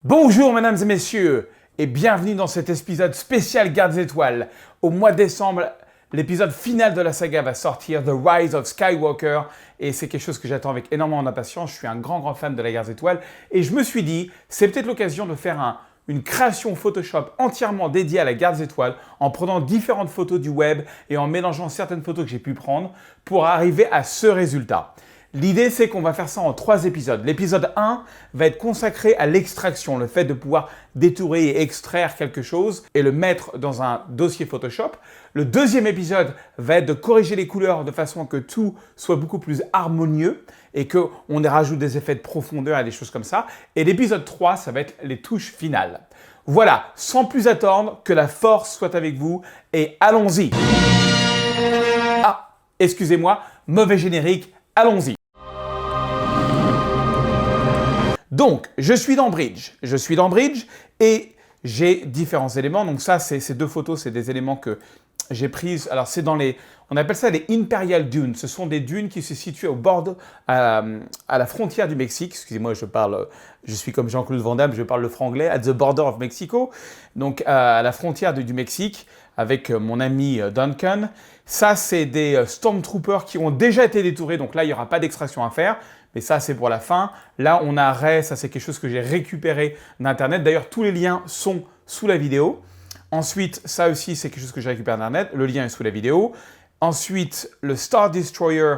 Bonjour mesdames et messieurs et bienvenue dans cet épisode spécial Garde des Étoiles. Au mois de décembre, l'épisode final de la saga va sortir, The Rise of Skywalker, et c'est quelque chose que j'attends avec énormément d'impatience. Je suis un grand fan de la Garde des Étoiles et je me suis dit, c'est peut-être l'occasion de faire une création Photoshop entièrement dédiée à la Garde des Étoiles en prenant différentes photos du web et en mélangeant certaines photos que j'ai pu prendre pour arriver à ce résultat. L'idée, c'est qu'on va faire ça en 3 épisodes. L'épisode 1 va être consacré à l'extraction, le fait de pouvoir détourer et extraire quelque chose et le mettre dans un dossier Photoshop. Le deuxième épisode va être de corriger les couleurs de façon à que tout soit beaucoup plus harmonieux et qu'on rajoute des effets de profondeur et des choses comme ça. Et l'épisode 3, ça va être les touches finales. Voilà, sans plus attendre, que la force soit avec vous et allons-y. Ah, excusez-moi, mauvais générique, allons-y. Donc, je suis dans Bridge et j'ai différents éléments. Donc ça, ces 2 photos, c'est des éléments que j'ai prises. Alors, c'est dans on appelle ça les Imperial Dunes. Ce sont des dunes qui se situent au bord, à la frontière du Mexique. Excusez-moi, je suis comme Jean-Claude Van Damme, je parle le franglais. At the border of Mexico. Donc, à la frontière du Mexique avec mon ami Duncan. Ça, c'est des Stormtroopers qui ont déjà été détourés. Donc là, il n'y aura pas d'extraction à faire. Mais ça, c'est pour la fin. Là, on a Rey, ça c'est quelque chose que j'ai récupéré d'Internet. D'ailleurs, tous les liens sont sous la vidéo. Ensuite, ça aussi, c'est quelque chose que j'ai récupéré d'Internet. Le lien est sous la vidéo. Ensuite, le Star Destroyer,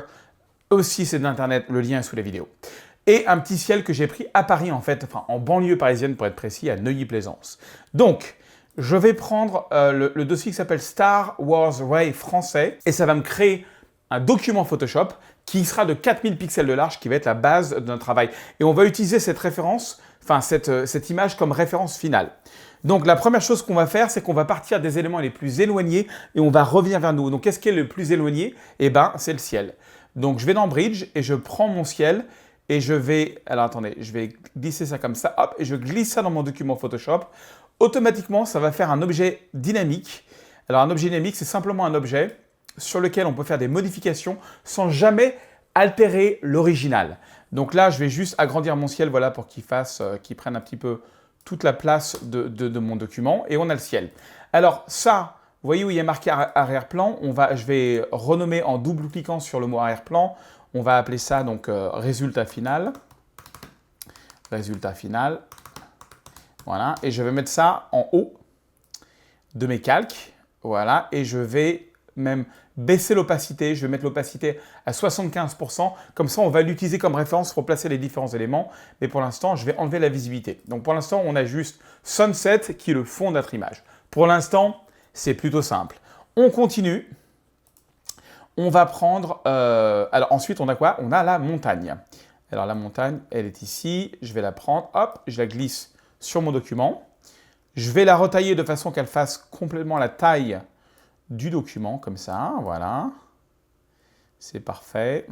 aussi c'est d'Internet. Le lien est sous la vidéo. Et un petit ciel que j'ai pris à Paris, en fait, enfin en banlieue parisienne pour être précis, à Neuilly-Plaisance. Donc, je vais prendre le dossier qui s'appelle Star Wars Rey français et ça va me créer un document Photoshop qui sera de 4000 pixels de large, qui va être la base de notre travail. Et on va utiliser cette référence, enfin cette image comme référence finale. Donc la première chose qu'on va faire, c'est qu'on va partir des éléments les plus éloignés et on va revenir vers nous. Donc qu'est-ce qui est le plus éloigné? Eh bien, c'est le ciel. Donc je vais dans Bridge et je prends mon ciel et je vais... Alors attendez, je vais glisser ça comme ça, hop, et je glisse ça dans mon document Photoshop. Automatiquement, ça va faire un objet dynamique. Alors un objet dynamique, c'est simplement un objet sur lequel on peut faire des modifications sans jamais altérer l'original. Donc là, je vais juste agrandir mon ciel, voilà, pour qu'il prenne un petit peu toute la place de mon document. Et on a le ciel. Alors ça, vous voyez où il y a marqué arrière-plan, je vais renommer en double-cliquant sur le mot arrière-plan. On va appeler ça donc résultat final. Résultat final. Voilà. Et je vais mettre ça en haut de mes calques. Voilà. Et je vais même baisser l'opacité, je vais mettre l'opacité à 75%, comme ça on va l'utiliser comme référence pour placer les différents éléments, mais pour l'instant je vais enlever la visibilité. Donc pour l'instant on a juste Sunset qui est le fond de notre image. Pour l'instant c'est plutôt simple. On continue, on va prendre, alors ensuite on a quoi? On a la montagne. Alors la montagne elle est ici, je vais la prendre, hop, je la glisse sur mon document. Je vais la retailler de façon qu'elle fasse complètement la taille du document, comme ça, voilà. C'est parfait.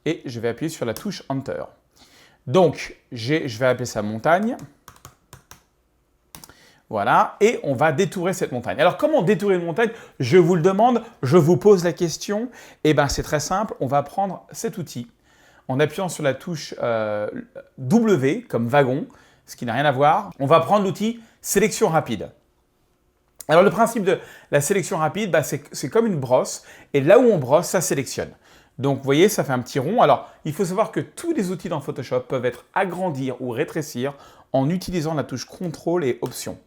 Et je vais appuyer sur la touche Enter. Donc, je vais appeler ça montagne. Voilà, et on va détourer cette montagne. Alors, comment détourer une montagne? Je vous le demande, je vous pose la question. Eh bien, c'est très simple, on va prendre cet outil en appuyant sur la touche W, comme wagon, ce qui n'a rien à voir. On va prendre l'outil sélection rapide. Alors le principe de la sélection rapide, c'est comme une brosse, et là où on brosse, ça sélectionne. Donc vous voyez, ça fait un petit rond. Alors il faut savoir que tous les outils dans Photoshop peuvent être agrandir ou rétrécir en utilisant la touche CTRL et Option.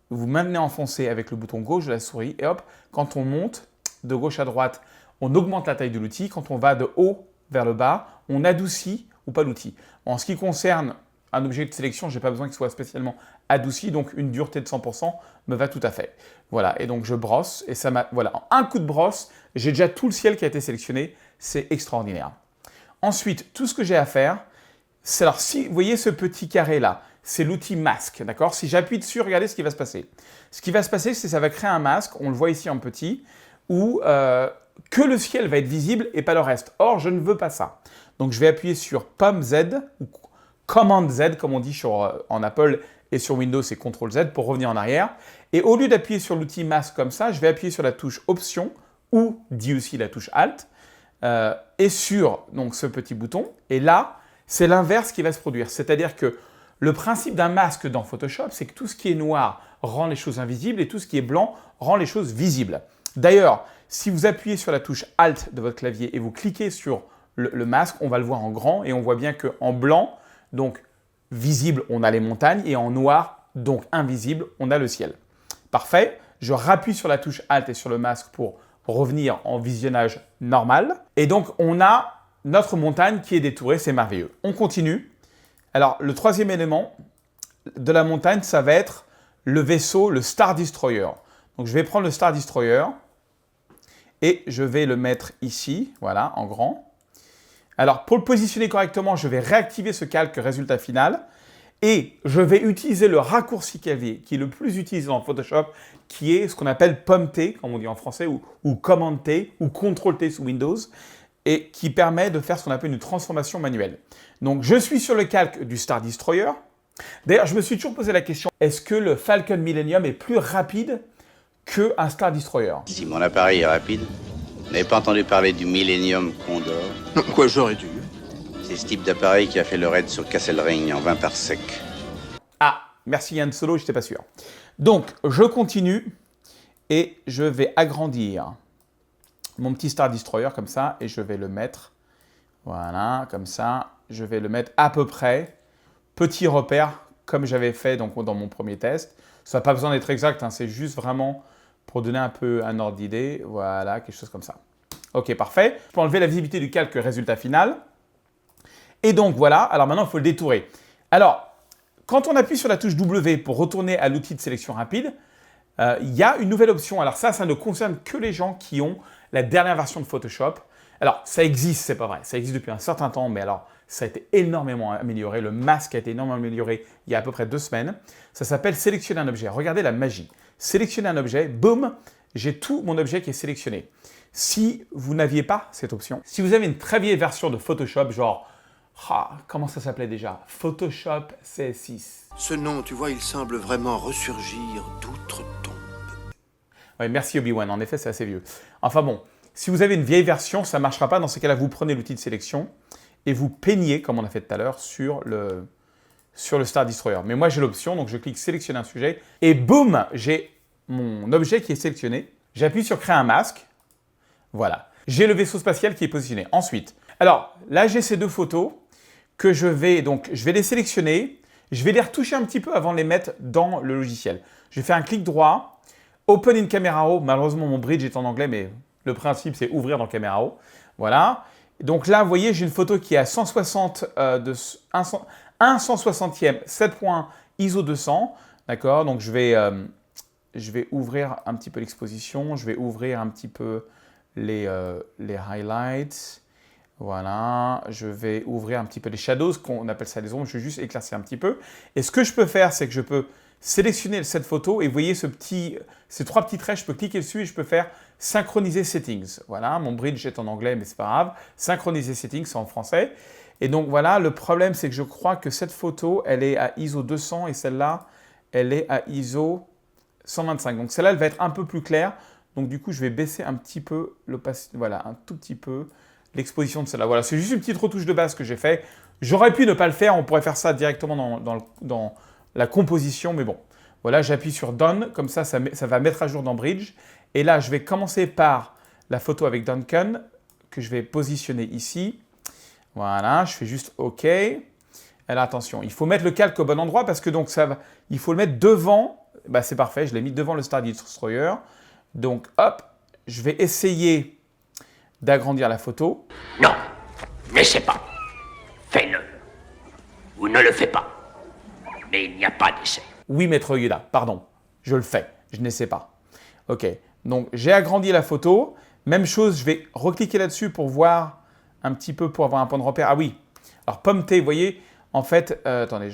Vous maintenez enfoncé avec le bouton gauche de la souris, et hop, quand on monte de gauche à droite, on augmente la taille de l'outil. Quand on va de haut vers le bas, on adoucit ou pas l'outil. En ce qui concerne un objet de sélection, je n'ai pas besoin qu'il soit spécialement adouci, donc une dureté de 100% me va tout à fait. Voilà, et donc je brosse, et ça m'a... Voilà, en un coup de brosse, j'ai déjà tout le ciel qui a été sélectionné, c'est extraordinaire. Ensuite, tout ce que j'ai à faire, c'est alors si vous voyez ce petit carré là, c'est l'outil masque, d'accord? Si j'appuie dessus, regardez ce qui va se passer. Ce qui va se passer, c'est que ça va créer un masque, on le voit ici en petit, où que le ciel va être visible et pas le reste. Or, je ne veux pas ça. Donc je vais appuyer sur Pomme Z, ou Command Z, comme on dit en Apple, et sur Windows, c'est CTRL Z pour revenir en arrière. Et au lieu d'appuyer sur l'outil masque comme ça, je vais appuyer sur la touche Option, ou dit aussi la touche Alt, et sur donc, ce petit bouton. Et là, c'est l'inverse qui va se produire. C'est-à-dire que Le principe d'un masque dans Photoshop, c'est que tout ce qui est noir rend les choses invisibles et tout ce qui est blanc rend les choses visibles. D'ailleurs, si vous appuyez sur la touche Alt de votre clavier et vous cliquez sur le masque, on va le voir en grand et on voit bien qu'en blanc, donc visible, on a les montagnes et en noir, donc invisible, on a le ciel. Parfait. Je rappuie sur la touche Alt et sur le masque pour revenir en visionnage normal. Et donc, on a notre montagne qui est détourée, c'est merveilleux. On continue. Alors, le troisième élément de la montagne, ça va être le vaisseau, le Star Destroyer. Donc, je vais prendre le Star Destroyer et je vais le mettre ici, voilà, en grand. Alors, pour le positionner correctement, je vais réactiver ce calque résultat final et je vais utiliser le raccourci clavier qui est le plus utilisé dans Photoshop, qui est ce qu'on appelle Pomme-T, comme on dit en français, ou Command-T, ou Contrôle-T sous Windows, et qui permet de faire ce qu'on appelle une transformation manuelle. Donc, je suis sur le calque du Star Destroyer. D'ailleurs, je me suis toujours posé la question, est-ce que le Falcon Millennium est plus rapide qu'un Star Destroyer? Si mon appareil est rapide, vous n'avez pas entendu parler du Millennium Condor? Non, quoi, j'aurais dû. C'est ce type d'appareil qui a fait le raid sur Castle Ring en 20 parsec. Ah, merci Yann Solo, je n'étais pas sûr. Donc, je continue et je vais agrandir mon petit Star Destroyer comme ça et je vais le mettre, voilà, comme ça. Je vais le mettre à peu près, petit repère, comme j'avais fait donc, dans mon premier test. Ça n'a pas besoin d'être exact, hein, c'est juste vraiment pour donner un peu un ordre d'idée. Voilà, quelque chose comme ça. Ok, parfait. Je peux enlever la visibilité du calque résultat final. Et donc voilà, alors maintenant il faut le détourer. Alors, quand on appuie sur la touche W pour retourner à l'outil de sélection rapide, il y a une nouvelle option. Alors ça ne concerne que les gens qui ont la dernière version de Photoshop. Alors, ça existe, c'est pas vrai. Ça existe depuis un certain temps, mais alors, ça a été énormément amélioré. Le masque a été énormément amélioré il y a à peu près 2 semaines. Ça s'appelle sélectionner un objet. Regardez la magie. Sélectionner un objet, boum, j'ai tout mon objet qui est sélectionné. Si vous n'aviez pas cette option, si vous avez une très vieille version de Photoshop, genre, comment ça s'appelait déjà? Photoshop CS6. Ce nom, tu vois, il semble vraiment ressurgir d'outre-tombe. Oui, merci Obi-Wan, en effet, c'est assez vieux. Enfin bon, si vous avez une vieille version, ça ne marchera pas. Dans ces cas-là, vous prenez l'outil de sélection et vous peignez, comme on a fait tout à l'heure, sur le Star Destroyer. Mais moi, j'ai l'option, donc je clique sélectionner un sujet et boum, j'ai mon objet qui est sélectionné. J'appuie sur créer un masque. Voilà. J'ai le vaisseau spatial qui est positionné. Ensuite, alors là, j'ai ces 2 photos que je vais les sélectionner. Je vais les retoucher un petit peu avant de les mettre dans le logiciel. Je vais faire un clic droit, Open in Camera Raw. Malheureusement, mon bridge est en anglais, mais le principe, c'est ouvrir dans Camera Raw. Voilà. Donc là, vous voyez, j'ai une photo qui est à 160 1/160e, 7 points ISO 200. D'accord. Donc je vais ouvrir un petit peu l'exposition. Je vais ouvrir un petit peu les highlights. Voilà, je vais ouvrir un petit peu les shadows, qu'on appelle ça les ombres, je vais juste éclaircir un petit peu. Et ce que je peux faire, c'est que je peux sélectionner cette photo et vous voyez ces 3 petits traits, je peux cliquer dessus et je peux faire synchroniser settings. Voilà, mon bridge est en anglais, mais c'est pas grave. Synchroniser settings, c'est en français. Et donc voilà, le problème, c'est que je crois que cette photo, elle est à ISO 200 et celle-là, elle est à ISO 125. Donc celle-là, elle va être un peu plus claire. Donc du coup, je vais baisser un petit peu l'opacité, voilà, un tout petit peu l'exposition de celle-là. Voilà, c'est juste une petite retouche de base que j'ai fait. J'aurais pu ne pas le faire, on pourrait faire ça directement dans la composition, mais bon. Voilà, j'appuie sur Done, comme ça va mettre à jour dans Bridge. Et là, je vais commencer par la photo avec Duncan, que je vais positionner ici. Voilà, je fais juste OK. Alors attention, il faut mettre le calque au bon endroit parce que donc il faut le mettre devant. Bah, c'est parfait, je l'ai mis devant le Star Destroyer. Donc hop, je vais essayer d'agrandir la photo. Non, n'essaie pas. Fais-le. Ou ne le fais pas. Mais il n'y a pas d'essai. Oui, maître Yoda, pardon. Je le fais, je n'essaie pas. Ok, donc j'ai agrandi la photo. Même chose, je vais recliquer là-dessus pour voir un petit peu, pour avoir un point de repère. Ah oui, alors Pomme-T, vous voyez, en fait, attendez,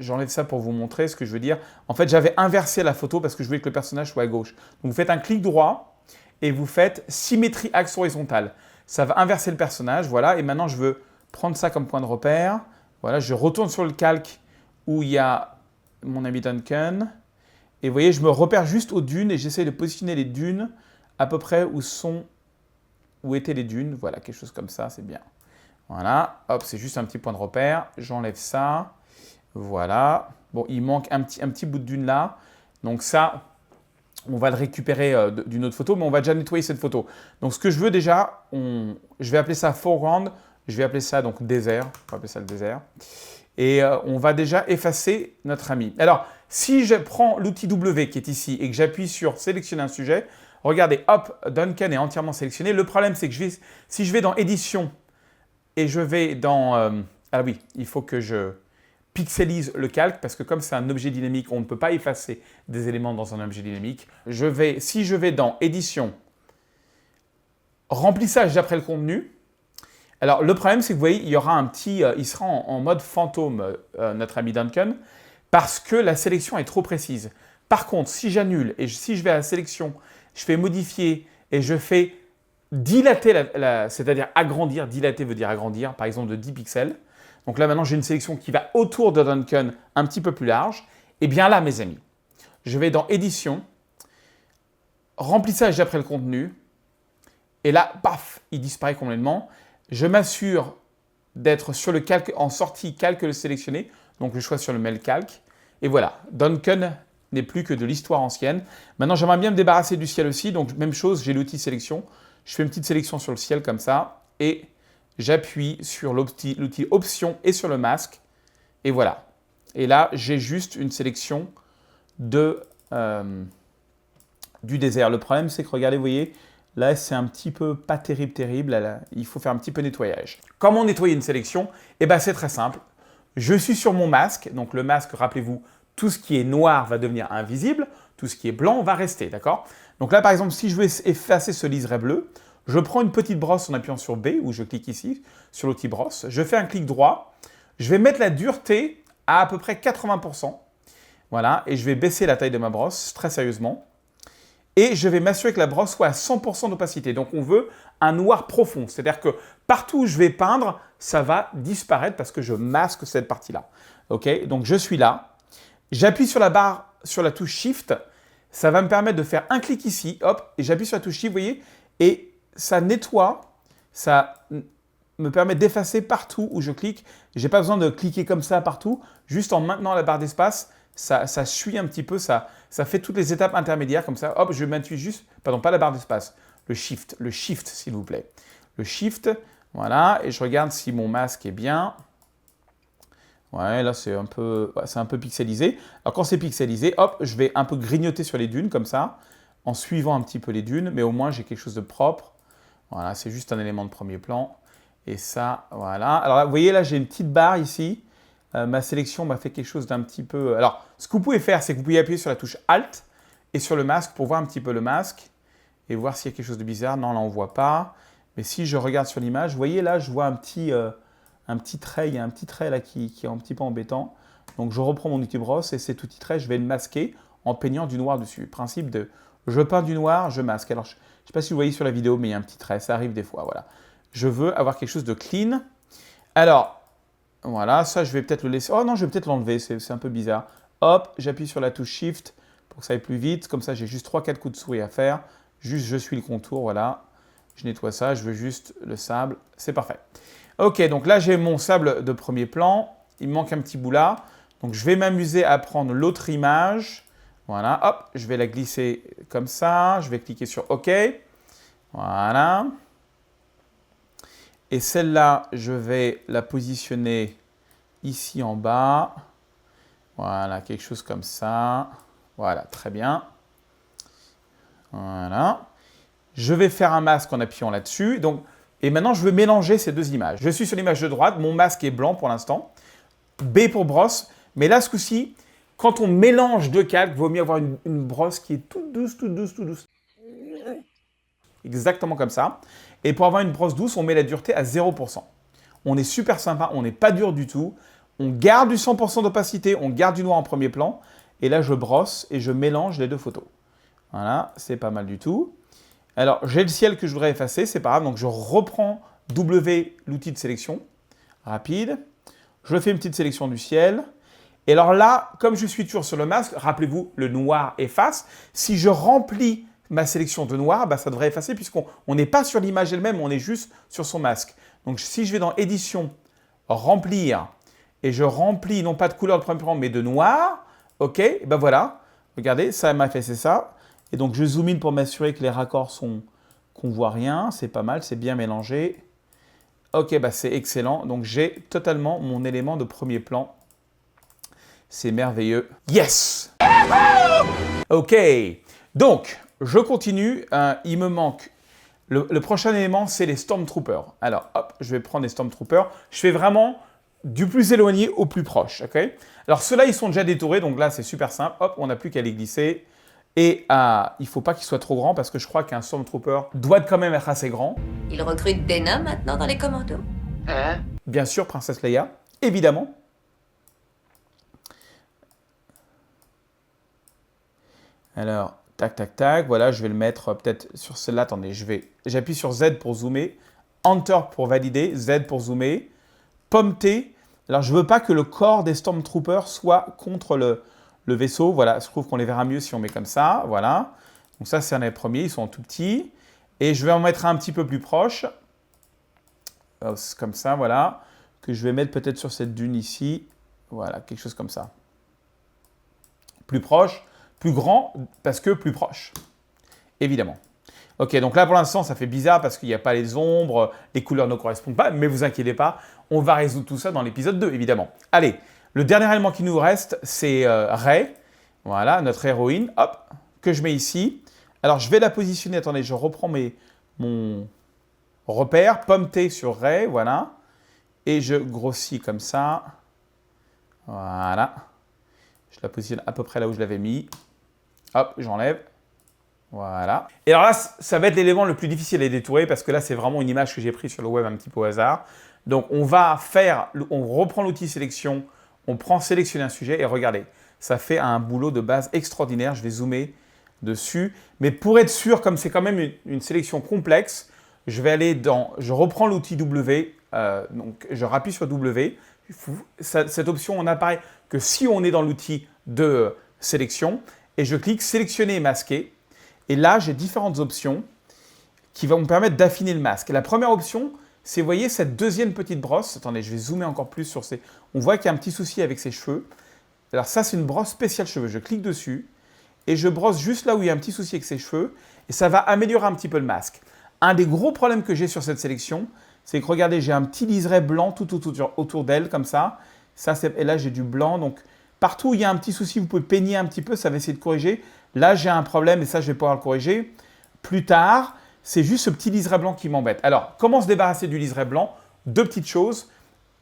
j'enlève ça pour vous montrer ce que je veux dire. En fait, j'avais inversé la photo parce que je voulais que le personnage soit à gauche. Donc vous faites un clic droit et vous faites symétrie axe horizontal. Ça va inverser le personnage, voilà. Et maintenant, je veux prendre ça comme point de repère. Voilà, je retourne sur le calque où il y a mon ami Duncan. Et vous voyez, je me repère juste aux dunes et j'essaie de positionner les dunes à peu près où étaient les dunes. Voilà, quelque chose comme ça, c'est bien. Voilà, hop, c'est juste un petit point de repère. J'enlève ça. Voilà. Bon, il manque un petit bout de dune là. Donc ça, on va le récupérer d'une autre photo, mais on va déjà nettoyer cette photo. Donc ce que je veux déjà, je vais appeler ça foreground, je vais appeler ça donc désert, on va appeler ça le désert. Et on va déjà effacer notre ami. Alors, si je prends l'outil W qui est ici et que j'appuie sur sélectionner un sujet, regardez, hop, Duncan est entièrement sélectionné. Le problème, c'est que si je vais dans édition et je vais dans... ah oui, il faut que je pixelise le calque parce que comme c'est un objet dynamique, on ne peut pas effacer des éléments dans un objet dynamique. Si je vais dans édition, remplissage d'après le contenu, alors le problème c'est que vous voyez, il y aura il sera en mode fantôme, notre ami Duncan, parce que la sélection est trop précise. Par contre, si j'annule et si je vais à la sélection, je fais modifier et je fais dilater, c'est-à-dire agrandir, dilater veut dire agrandir, par exemple de 10 pixels. Donc là maintenant j'ai une sélection qui va autour de Duncan un petit peu plus large. Et bien là mes amis, je vais dans édition, remplissage d'après le contenu, et là, paf, il disparaît complètement. Je m'assure d'être sur le calque, en sortie calque sélectionné, donc je choisis sur le mail calque. Et voilà, Duncan n'est plus que de l'histoire ancienne. Maintenant, j'aimerais bien me débarrasser du ciel aussi, donc même chose, j'ai l'outil sélection. Je fais une petite sélection sur le ciel comme ça, et j'appuie sur l'outil option et sur le masque, et voilà. Et là, j'ai juste une sélection du désert. Le problème, c'est que, regardez, vous voyez, là, c'est un petit peu pas terrible. Là, il faut faire un petit peu nettoyage. Comment nettoyer une sélection? Eh bien, c'est très simple. Je suis sur mon masque. Donc, le masque, rappelez-vous, tout ce qui est noir va devenir invisible. Tout ce qui est blanc va rester, d'accord? Donc là, par exemple, si je veux effacer ce liseré bleu, je prends une petite brosse en appuyant sur B, ou je clique ici, sur l'outil brosse. Je fais un clic droit. Je vais mettre la dureté à peu près 80%. Voilà, et je vais baisser la taille de ma brosse, très sérieusement. Et je vais m'assurer que la brosse soit à 100% d'opacité. Donc, on veut un noir profond. C'est-à-dire que partout où je vais peindre, ça va disparaître parce que je masque cette partie-là. OK? Donc, je suis là. J'appuie sur la barre, sur la touche Shift. Ça va me permettre de faire un clic ici. Hop, et j'appuie sur la touche Shift, vous voyez? Et ça nettoie. Ça me permet d'effacer partout où je clique. Je n'ai pas besoin de cliquer comme ça partout. Juste en maintenant la barre d'espace, ça suit un petit peu, ça fait toutes les étapes intermédiaires comme ça. Hop, je m'appuie juste, pardon, pas la barre d'espace, le shift s'il vous plaît. Le shift, voilà, et je regarde si mon masque est bien. Ouais, là c'est un peu pixelisé. Alors quand c'est pixelisé, hop, je vais un peu grignoter sur les dunes comme ça, en suivant un petit peu les dunes, mais au moins j'ai quelque chose de propre. Voilà, c'est juste un élément de premier plan. Et ça, voilà. Alors là, vous voyez, là j'ai une petite barre ici. Ma sélection m'a fait quelque chose d'un petit peu... Alors, ce que vous pouvez faire, c'est que vous pouvez appuyer sur la touche Alt et sur le masque pour voir un petit peu le masque et voir s'il y a quelque chose de bizarre. Non, là, on ne voit pas. Mais si je regarde sur l'image, vous voyez, là, je vois un petit trait. Il y a un petit trait là qui est un petit peu embêtant. Donc, je reprends mon outil brosse et cet outil trait, je vais le masquer en peignant du noir dessus. Principe de je peins du noir, je masque. Alors, je ne sais pas si vous voyez sur la vidéo, mais il y a un petit trait. Ça arrive des fois, voilà. Je veux avoir quelque chose de clean. Alors... Voilà, ça je vais peut-être le laisser. Oh non, je vais peut-être l'enlever, c'est un peu bizarre. Hop, j'appuie sur la touche Shift pour que ça aille plus vite. Comme ça, j'ai juste 3-4 coups de souris à faire. Juste, je suis le contour, voilà. Je nettoie ça, je veux juste le sable. C'est parfait. Ok, donc là, j'ai mon sable de premier plan. Il me manque un petit bout là. Donc, je vais m'amuser à prendre l'autre image. Voilà, hop, je vais la glisser comme ça. Je vais cliquer sur OK. Voilà. Et celle-là, je vais la positionner ici en bas. Voilà, quelque chose comme ça. Voilà, très bien. Voilà. Je vais faire un masque en appuyant là-dessus. Et maintenant, je veux mélanger ces deux images. Je suis sur l'image de droite. Mon masque est blanc pour l'instant. B pour brosse. Mais là, ce coup-ci, quand on mélange deux calques, il vaut mieux avoir une brosse qui est toute douce, toute douce, toute douce. Exactement comme ça. Et pour avoir une brosse douce, on met la dureté à 0%. On est super sympa, on n'est pas dur du tout. On garde du 100% d'opacité, on garde du noir en premier plan. Et là, je brosse et je mélange les deux photos. Voilà, c'est pas mal du tout. Alors, j'ai le ciel que je voudrais effacer, c'est pas grave. Donc, je reprends W, l'outil de sélection, rapide. Je fais une petite sélection du ciel. Et alors là, comme je suis toujours sur le masque, rappelez-vous, le noir efface. Si je remplis ma sélection de noir, bah, ça devrait effacer puisqu'on n'est pas sur l'image elle-même, on est juste sur son masque. Donc si je vais dans édition, remplir, et je remplis non pas de couleur de premier plan, mais de noir. OK, et ben voilà. Regardez, ça m'a fait, c'est ça. Et donc, je zoom in pour m'assurer que les raccords sont, qu'on voit rien. C'est pas mal, c'est bien mélangé. OK, bah c'est excellent. Donc, j'ai totalement mon élément de premier plan. C'est merveilleux. Yes! OK. Donc, je continue. Il me manque... Le prochain élément, c'est les Stormtroopers. Alors, hop, je vais prendre les Stormtroopers. Je fais vraiment du plus éloigné au plus proche. OK? Alors, ceux-là, ils sont déjà détourés. Donc là, c'est super simple. Hop, on n'a plus qu'à les glisser. Et il ne faut pas qu'ils soient trop grands parce que je crois qu'un Stormtrooper doit quand même être assez grand. Il recrute des nains maintenant dans les commandos. Hein? Bien sûr, Princesse Leia. Évidemment. Alors, tac, tac, tac. Voilà, je vais le mettre peut-être sur celle-là. Attendez, j'appuie sur Z pour zoomer. Enter pour valider. Z pour zoomer. Pomme T. Alors, je ne veux pas que le corps des Stormtroopers soit contre le vaisseau. Voilà, je trouve qu'on les verra mieux si on met comme ça. Voilà. Donc ça, c'est un des premiers. Ils sont tout petits. Et je vais en mettre un petit peu plus proche. Comme ça, voilà. Que je vais mettre peut-être sur cette dune ici. Voilà, quelque chose comme ça. Plus proche. Plus grand parce que plus proche, évidemment. Ok, donc là pour l'instant ça fait bizarre parce qu'il n'y a pas les ombres, les couleurs ne correspondent pas, mais vous inquiétez pas, on va résoudre tout ça dans l'épisode 2, évidemment. Allez, le dernier élément qui nous reste, c'est Rey, voilà, notre héroïne, hop, que je mets ici. Alors je vais la positionner, attendez, je reprends mon repère, Pomme T sur Rey, voilà, et je grossis comme ça, voilà. Je la positionne à peu près là où je l'avais mis. Hop, j'enlève. Voilà. Et alors là, ça va être l'élément le plus difficile à détourer parce que là, c'est vraiment une image que j'ai prise sur le web un petit peu au hasard. Donc, on reprend l'outil sélection, on prend sélectionner un sujet et regardez, ça fait un boulot de base extraordinaire. Je vais zoomer dessus. Mais pour être sûr, comme c'est quand même une sélection complexe, je vais aller je reprends l'outil W, donc je rappuie sur W. Cette option, on n'apparaît que si on est dans l'outil de sélection. Et je clique sélectionner et masquer. Et là, j'ai différentes options qui vont me permettre d'affiner le masque. Et la première option, c'est, vous voyez, cette deuxième petite brosse. Attendez, je vais zoomer encore plus sur ces... On voit qu'il y a un petit souci avec ses cheveux. Alors ça, c'est une brosse spéciale cheveux. Je clique dessus et je brosse juste là où il y a un petit souci avec ses cheveux. Et ça va améliorer un petit peu le masque. Un des gros problèmes que j'ai sur cette sélection, c'est que, regardez, j'ai un petit liseré blanc tout autour d'elle, comme ça. Et là, j'ai du blanc, donc... Partout où il y a un petit souci, vous pouvez peigner un petit peu, ça va essayer de corriger. Là, j'ai un problème et ça, je vais pouvoir le corriger. Plus tard, c'est juste ce petit liseré blanc qui m'embête. Alors, comment se débarrasser du liseré blanc? Deux petites choses.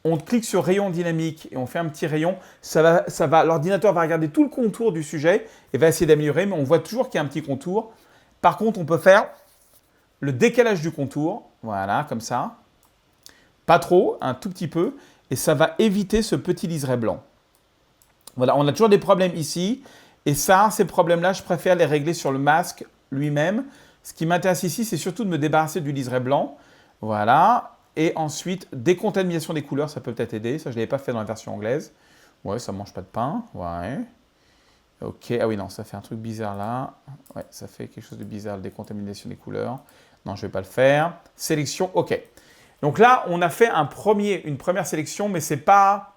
On clique sur rayon dynamique et on fait un petit rayon. L'ordinateur va regarder tout le contour du sujet et va essayer d'améliorer, mais on voit toujours qu'il y a un petit contour. Par contre, on peut faire le décalage du contour. Voilà, comme ça. Pas trop, un tout petit peu. Et ça va éviter ce petit liseré blanc. Voilà, on a toujours des problèmes ici. Et ça, ces problèmes-là, je préfère les régler sur le masque lui-même. Ce qui m'intéresse ici, c'est surtout de me débarrasser du liseré blanc. Voilà. Et ensuite, décontamination des couleurs, ça peut peut-être aider. Ça, je ne l'avais pas fait dans la version anglaise. Ouais, ça ne mange pas de pain. Ouais. Ok. Ah oui, non, ça fait un truc bizarre là. Ouais, ça fait quelque chose de bizarre, la décontamination des couleurs. Non, je ne vais pas le faire. Sélection, ok. Donc là, on a fait une première sélection, mais ce n'est pas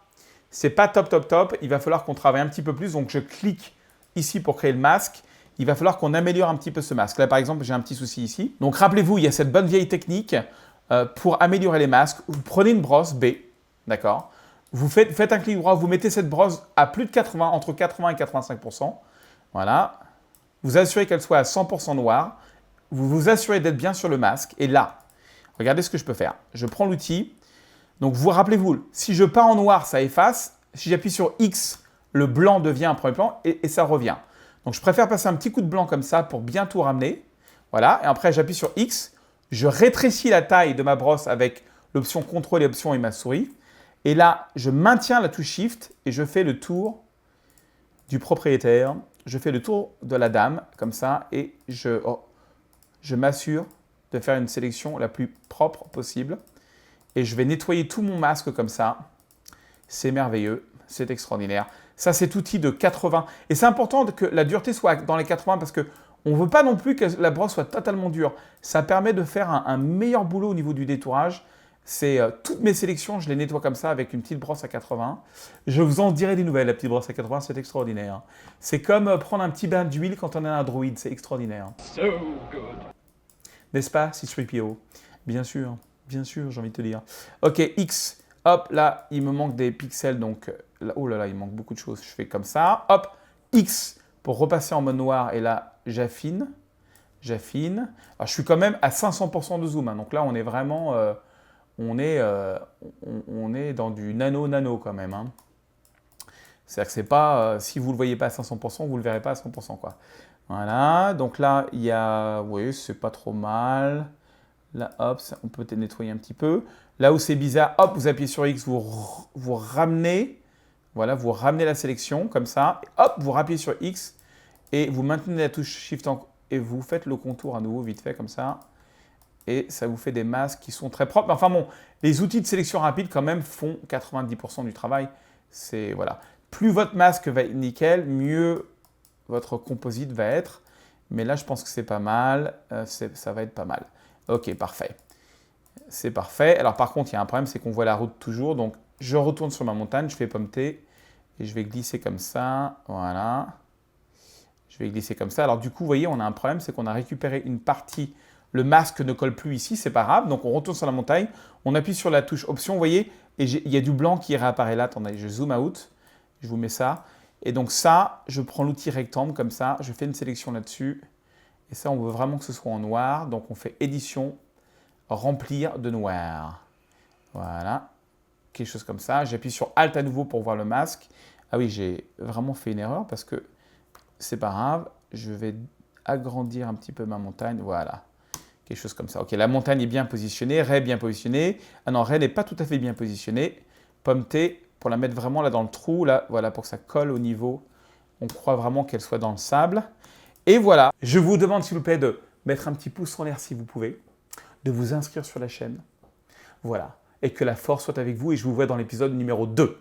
top. Il va falloir qu'on travaille un petit peu plus. Donc, je clique ici pour créer le masque. Il va falloir qu'on améliore un petit peu ce masque. Là, par exemple, j'ai un petit souci ici. Donc, rappelez-vous, il y a cette bonne vieille technique pour améliorer les masques. Vous prenez une brosse B, d'accord? Vous faites un clic droit, vous mettez cette brosse à plus de 80, entre 80 et 85%. Voilà. Vous assurez qu'elle soit à 100% noire. Vous vous assurez d'être bien sur le masque. Et là, regardez ce que je peux faire. Je prends l'outil. Donc, rappelez-vous, si je pars en noir, ça efface. Si j'appuie sur X, le blanc devient un premier plan et ça revient. Donc, je préfère passer un petit coup de blanc comme ça pour bien tout ramener. Voilà. Et après, j'appuie sur X. Je rétrécis la taille de ma brosse avec l'option contrôle et option et ma souris. Et là, je maintiens la touche Shift et je fais le tour du propriétaire. Je fais le tour de la dame, comme ça, et je m'assure de faire une sélection la plus propre possible. Et je vais nettoyer tout mon masque comme ça. C'est merveilleux, c'est extraordinaire. Ça, c'est outil de 80. Et c'est important que la dureté soit dans les 80 parce qu'on ne veut pas non plus que la brosse soit totalement dure. Ça permet de faire un meilleur boulot au niveau du détourage. C'est toutes mes sélections, je les nettoie comme ça avec une petite brosse à 80. Je vous en dirai des nouvelles, la petite brosse à 80, c'est extraordinaire. C'est comme prendre un petit bain d'huile quand on est un droïde, c'est extraordinaire. So good. N'est-ce pas, C-3PO? Bien sûr, j'ai envie de te dire. Ok, X, hop, là, il me manque des pixels, donc, là, oh là là, il manque beaucoup de choses. Je fais comme ça, hop, X pour repasser en mode noir, et là, j'affine. Alors, je suis quand même à 500% de zoom, hein, donc là, on est vraiment... on est dans du nano quand même. Hein. C'est-à-dire que c'est pas, si vous ne le voyez pas à 500%, vous ne le verrez pas à 100%. Quoi. Voilà, donc là, il y a, oui, c'est pas trop mal. Là, hop, on peut peut-être nettoyer un petit peu. Là où c'est bizarre, hop, vous appuyez sur X, vous ramenez, voilà, vous ramenez la sélection comme ça. Hop, vous rappuyez sur X et vous maintenez la touche Shift et vous faites le contour à nouveau vite fait comme ça. Et ça vous fait des masques qui sont très propres. Enfin bon, les outils de sélection rapide quand même font 90% du travail. C'est voilà. Plus votre masque va être nickel, mieux votre composite va être. Mais là, je pense que c'est pas mal. Ça va être pas mal. Ok, parfait. C'est parfait. Alors par contre, il y a un problème, c'est qu'on voit la route toujours. Donc je retourne sur ma montagne, je fais pomme thé et je vais glisser comme ça. Voilà. Je vais glisser comme ça. Alors du coup, vous voyez, on a un problème, c'est qu'on a récupéré une partie. Le masque ne colle plus ici, c'est pas grave. Donc on retourne sur la montagne, on appuie sur la touche option, vous voyez, et il y a du blanc qui réapparaît là. Attendez, je zoom out, je vous mets ça. Et donc ça, je prends l'outil rectangle comme ça, je fais une sélection là-dessus. Et ça, on veut vraiment que ce soit en noir. Donc on fait édition, remplir de noir. Voilà, quelque chose comme ça. J'appuie sur Alt à nouveau pour voir le masque. Ah oui, j'ai vraiment fait une erreur parce que c'est pas grave. Je vais agrandir un petit peu ma montagne, voilà. Quelque chose comme ça. Ok, la montagne est bien positionnée, Ray est bien positionné. Ah non, Ray n'est pas tout à fait bien positionné. Pomme thé, pour la mettre vraiment là dans le trou, là, voilà, pour que ça colle au niveau. On croit vraiment qu'elle soit dans le sable. Et voilà, je vous demande s'il vous plaît de mettre un petit pouce en l'air si vous pouvez, de vous inscrire sur la chaîne. Voilà, et que la force soit avec vous et je vous vois dans l'épisode numéro 2.